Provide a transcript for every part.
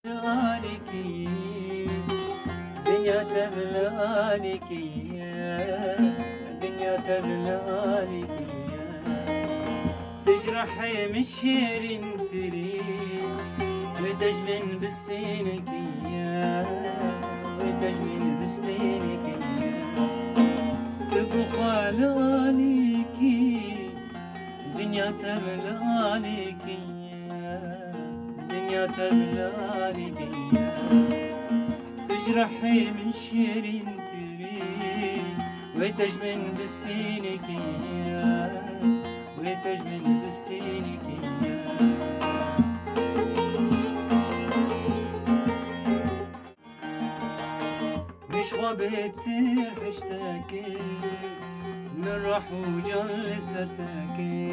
عليكي دنيا تغلى عليكي دنيا تغلى عليكي تجرحي من شيرين تريد وتجمن بستينك وتجمن بستينك تبخ عليكي دنيا تغلى عليكي دنيا تغلى عليكي تجرحي من شيرين تريد وتجمن بستينك وتجمن بستينك مش غبت اشتكي من راح وجل لسرتكي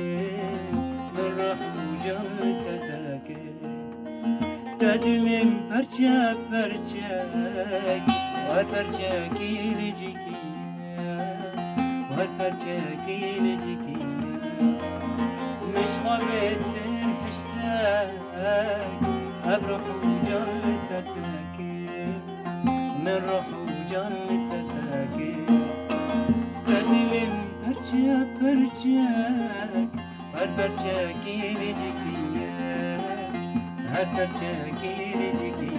من راح وجل لسرتكي تدمن برچه برچك var perçeki leciki var perçeki leciki مش غبتن حشتك أبروح وجل لسرتكي من روح وجل لسرتكي تدلم برچه برچك var perçeki leciki her perçeki leciki